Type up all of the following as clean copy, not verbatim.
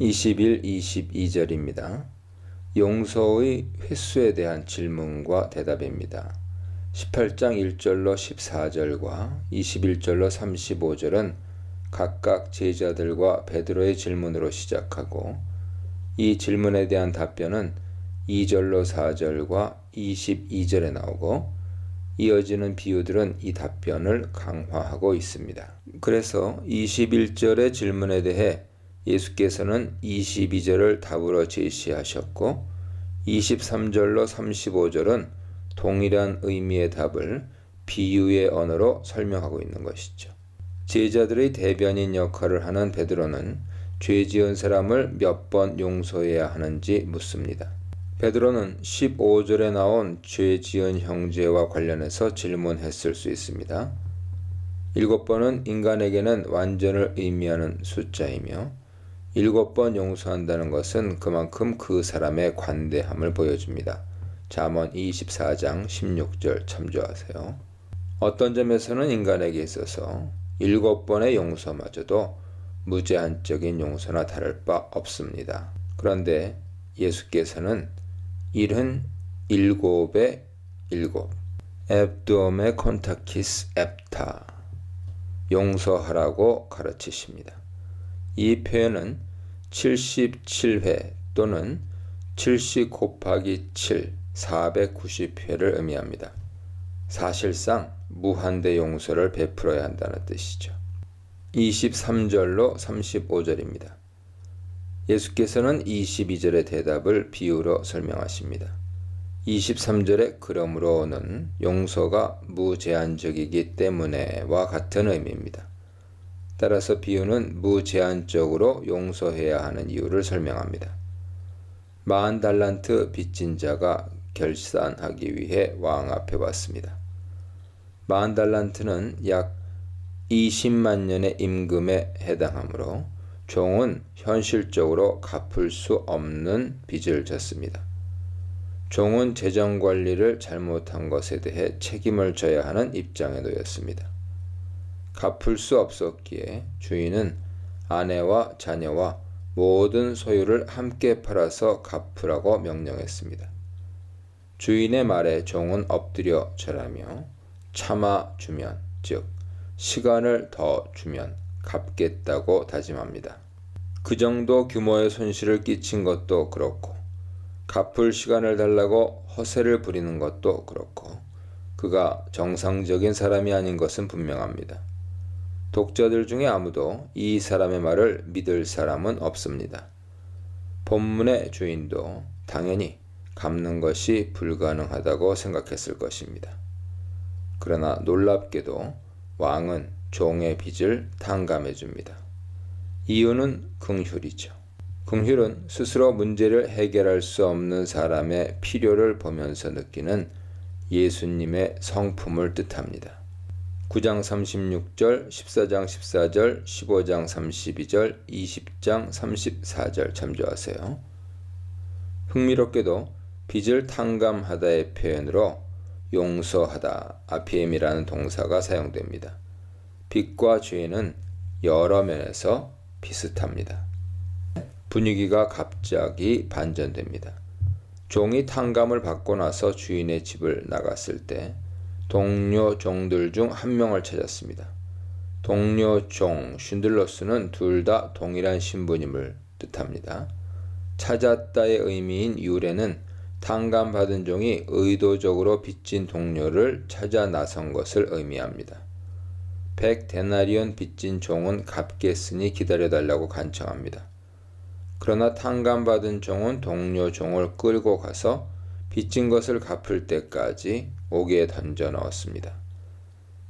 21, 22절입니다. 용서의 횟수에 대한 질문과 대답입니다. 18장 1절로 14절과 21절로 35절은 각각 제자들과 베드로의 질문으로 시작하고 이 질문에 대한 답변은 2절로 4절과 22절에 나오고 이어지는 비유들은 이 답변을 강화하고 있습니다. 그래서 21절의 질문에 대해 예수께서는 22절을 답으로 제시하셨고 23절로 35절은 동일한 의미의 답을 비유의 언어로 설명하고 있는 것이죠. 제자들의 대변인 역할을 하는 베드로는 죄 지은 사람을 몇 번 용서해야 하는지 묻습니다. 베드로는 15절에 나온 죄 지은 형제와 관련해서 질문했을 수 있습니다. 7번은 인간에게는 완전을 의미하는 숫자이며 7번 용서한다는 것은 그만큼 그 사람의 관대함을 보여줍니다. 잠언 24장 16절 참조하세요. 어떤 점에서는 인간에게 있어서 7번의 용서마저도 무제한적인 용서나 다를 바 없습니다. 그런데 예수께서는 77의 7 앱도메 콘타키스 앱타 용서하라고 가르치십니다. 이 표현은 77회 또는 70 곱하기 7 490회를 의미합니다. 사실상 무한대 용서를 베풀어야 한다는 뜻이죠. 23절로 35절입니다. 예수께서는 22절의 대답을 비유로 설명하십니다. 23절에 그러므로는 용서가 무제한적이기 때문에와 같은 의미입니다. 따라서 비유는 무제한적으로 용서해야 하는 이유를 설명합니다. 40달란트 빚진 자가 결산하기 위해 왕 앞에 왔습니다. 40달란트는 약 20만 년의 임금에 해당하므로 종은 현실적으로 갚을 수 없는 빚을 졌습니다. 종은 재정관리를 잘못한 것에 대해 책임을 져야 하는 입장에 놓였습니다. 갚을 수 없었기에 주인은 아내와 자녀와 모든 소유를 함께 팔아서 갚으라고 명령했습니다. 주인의 말에 종은 엎드려 절하며 참아주면, 즉 시간을 더 주면 갚겠다고 다짐합니다. 그 정도 규모의 손실을 끼친 것도 그렇고 갚을 시간을 달라고 허세를 부리는 것도 그렇고 그가 정상적인 사람이 아닌 것은 분명합니다. 독자들 중에 아무도 이 사람의 말을 믿을 사람은 없습니다. 본문의 주인도 당연히 갚는 것이 불가능하다고 생각했을 것입니다. 그러나 놀랍게도 왕은 종의 빚을 탕감해 줍니다. 이유는 긍휼이죠. 긍휼은 스스로 문제를 해결할 수 없는 사람의 필요를 보면서 느끼는 예수님의 성품을 뜻합니다. 9장 36절, 14장 14절, 15장 32절, 20장 34절 참조하세요. 흥미롭게도 빚을 탕감하다의 표현으로 용서하다, 아피엠이라는 동사가 사용됩니다. 빚과 죄는 여러 면에서 비슷합니다. 분위기가 갑자기 반전됩니다. 종이 탕감을 받고 나서 주인의 집을 나갔을 때 동료 종들 중 한 명을 찾았습니다. 동료 종, 쉰들러스는 둘 다 동일한 신분임을 뜻합니다. 찾았다의 의미인 유래는 탕감받은 종이 의도적으로 빚진 동료를 찾아 나선 것을 의미합니다. 100데나리온 빚진 종은 갚겠으니 기다려달라고 간청합니다. 그러나 탕감받은 종은 동료 종을 끌고 가서 빚진 것을 갚을 때까지 옥에 던져 넣었습니다.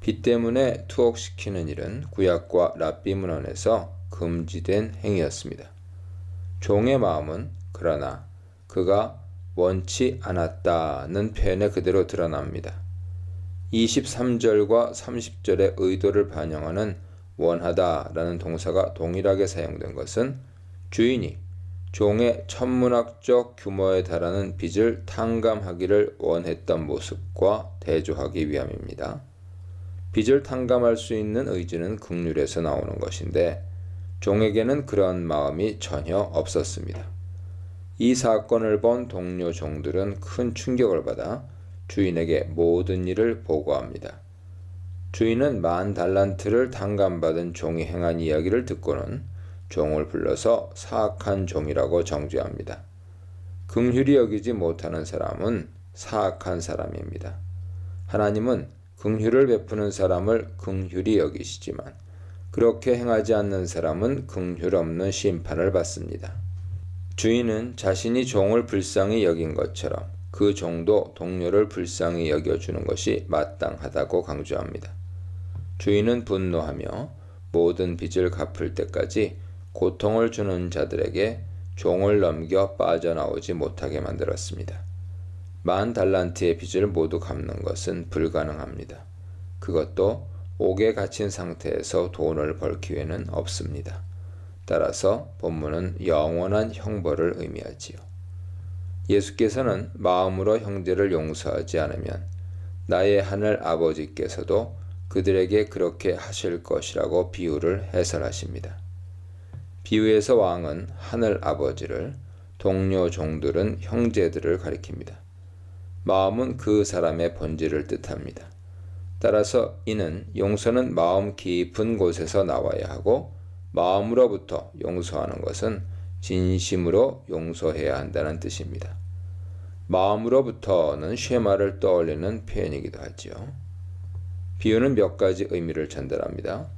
빚 때문에 투옥시키는 일은 구약과 랍비 문헌에서 금지된 행위였습니다. 종의 마음은 그러나 그가 원치 않았다는 표현에 그대로 드러납니다. 23절과 30절의 의도를 반영하는 원하다라는 동사가 동일하게 사용된 것은 주인이 종의 천문학적 규모에 달하는 빚을 탕감하기를 원했던 모습과 대조하기 위함입니다. 빚을 탕감할 수 있는 의지는 긍휼에서 나오는 것인데 종에게는 그런 마음이 전혀 없었습니다. 이 사건을 본 동료 종들은 큰 충격을 받아 주인에게 모든 일을 보고합니다. 주인은 10,000달란트를 탕감받은 종이 행한 이야기를 듣고는 종을 불러서 사악한 종이라고 정죄합니다. 긍휼히 여기지 못하는 사람은 사악한 사람입니다. 하나님은 긍휼을 베푸는 사람을 긍휼히 여기시지만 그렇게 행하지 않는 사람은 긍휼 없는 심판을 받습니다. 주인은 자신이 종을 불쌍히 여긴 것처럼 그 종도 동료를 불쌍히 여겨주는 것이 마땅하다고 강조합니다. 주인은 분노하며 모든 빚을 갚을 때까지 고통을 주는 자들에게 종을 넘겨 빠져나오지 못하게 만들었습니다. 10,000달란트의 빚을 모두 갚는 것은 불가능합니다. 그것도 옥에 갇힌 상태에서 돈을 벌 기회는 없습니다. 따라서 본문은 영원한 형벌을 의미하지요. 예수께서는 마음으로 형제를 용서하지 않으면 나의 하늘 아버지께서도 그들에게 그렇게 하실 것이라고 비유를 해설하십니다. 비유에서 왕은 하늘 아버지를, 동료 종들은 형제들을 가리킵니다. 마음은 그 사람의 본질을 뜻합니다. 따라서 이는 용서는 마음 깊은 곳에서 나와야 하고 마음으로부터 용서하는 것은 진심으로 용서해야 한다는 뜻입니다. 마음으로부터는 쉐마를 떠올리는 표현이기도 하지요. 비유는 몇 가지 의미를 전달합니다.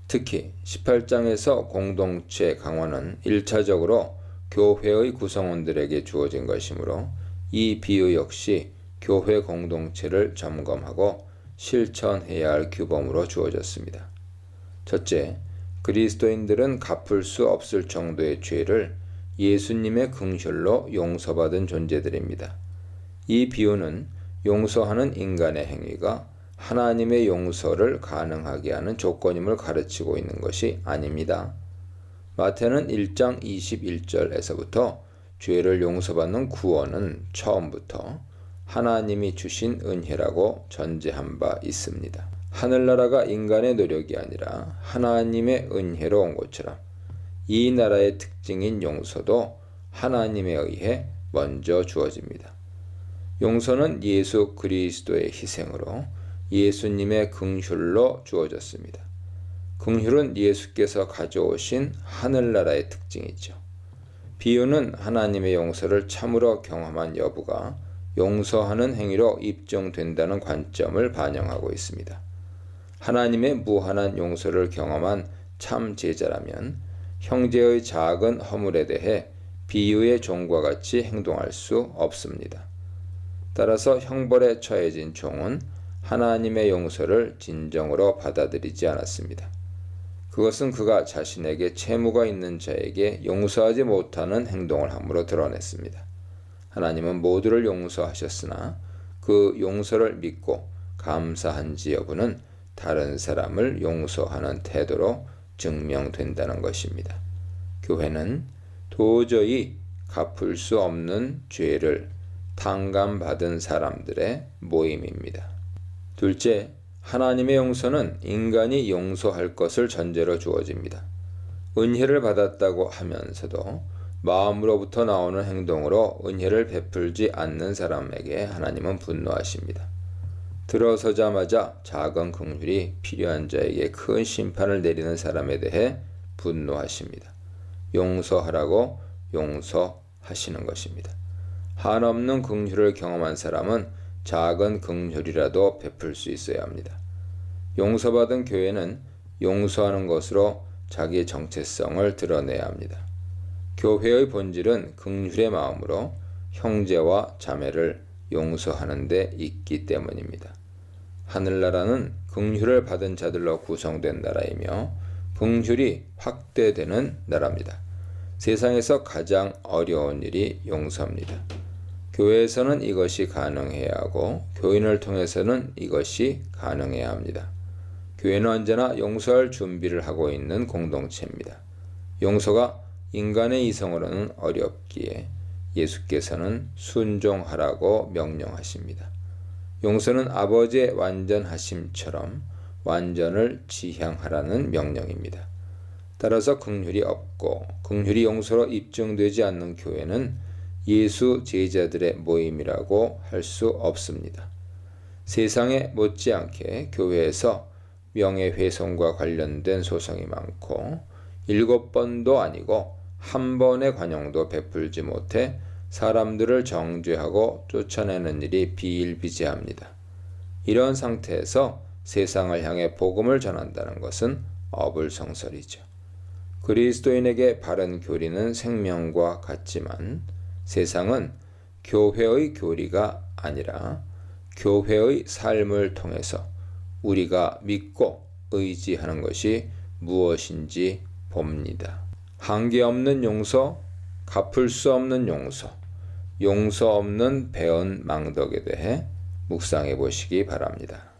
특히 18장에서 공동체 강화는 1차적으로 교회의 구성원들에게 주어진 것이므로 이 비유 역시 교회 공동체를 점검하고 실천해야 할 규범으로 주어졌습니다. 첫째, 그리스도인들은 갚을 수 없을 정도의 죄를 예수님의 긍휼로 용서받은 존재들입니다. 이 비유는 용서하는 인간의 행위가 하나님의 용서를 가능하게 하는 조건임을 가르치고 있는 것이 아닙니다. 마태는 1장 21절에서부터 죄를 용서받는 구원은 처음부터 하나님이 주신 은혜라고 전제한 바 있습니다. 하늘나라가 인간의 노력이 아니라 하나님의 은혜로 온 것처럼 이 나라의 특징인 용서도 하나님에 의해 먼저 주어집니다. 용서는 예수 그리스도의 희생으로 예수님의 긍휼로 주어졌습니다. 긍휼은 예수께서 가져오신 하늘나라의 특징이죠. 비유는 하나님의 용서를 참으로 경험한 여부가 용서하는 행위로 입증된다는 관점을 반영하고 있습니다. 하나님의 무한한 용서를 경험한 참 제자라면 형제의 작은 허물에 대해 비유의 종과 같이 행동할 수 없습니다. 따라서 형벌에 처해진 종은 하나님의 용서를 진정으로 받아들이지 않았습니다. 그것은 그가 자신에게 채무가 있는 자에게 용서하지 못하는 행동을 함으로 드러냈습니다. 하나님은 모두를 용서하셨으나 그 용서를 믿고 감사한지 여부는 다른 사람을 용서하는 태도로 증명된다는 것입니다. 교회는 도저히 갚을 수 없는 죄를 탕감받은 사람들의 모임입니다. 둘째, 하나님의 용서는 인간이 용서할 것을 전제로 주어집니다. 은혜를 받았다고 하면서도 마음으로부터 나오는 행동으로 은혜를 베풀지 않는 사람에게 하나님은 분노하십니다. 들어서자마자 작은 긍휼이 필요한 자에게 큰 심판을 내리는 사람에 대해 분노하십니다. 용서하라고 용서하시는 것입니다. 한없는 긍휼을 경험한 사람은 작은 긍휼이라도 베풀 수 있어야 합니다. 용서받은 교회는 용서하는 것으로 자기의 정체성을 드러내야 합니다. 교회의 본질은 긍휼의 마음으로 형제와 자매를 용서하는 데 있기 때문입니다. 하늘나라는 긍휼을 받은 자들로 구성된 나라이며 긍휼이 확대되는 나라입니다. 세상에서 가장 어려운 일이 용서입니다. 교회에서는 이것이 가능해야 하고 교인을 통해서는 이것이 가능해야 합니다. 교회는 언제나 용서할 준비를 하고 있는 공동체입니다. 용서가 인간의 이성으로는 어렵기에 예수께서는 순종하라고 명령하십니다. 용서는 아버지의 완전하심처럼 완전을 지향하라는 명령입니다. 따라서 긍휼이 없고 긍휼이 용서로 입증되지 않는 교회는 예수 제자들의 모임이라고 할 수 없습니다. 세상에 못지않게 교회에서 명예훼손과 관련된 소송이 많고 7번도 아니고 한 번의 관용도 베풀지 못해 사람들을 정죄하고 쫓아내는 일이 비일비재합니다. 이런 상태에서 세상을 향해 복음을 전한다는 것은 어불성설이죠. 그리스도인에게 바른 교리는 생명과 같지만 세상은 교회의 교리가 아니라 교회의 삶을 통해서 우리가 믿고 의지하는 것이 무엇인지 봅니다. 한계 없는 용서, 갚을 수 없는 용서, 용서 없는 배은 망덕에 대해 묵상해 보시기 바랍니다.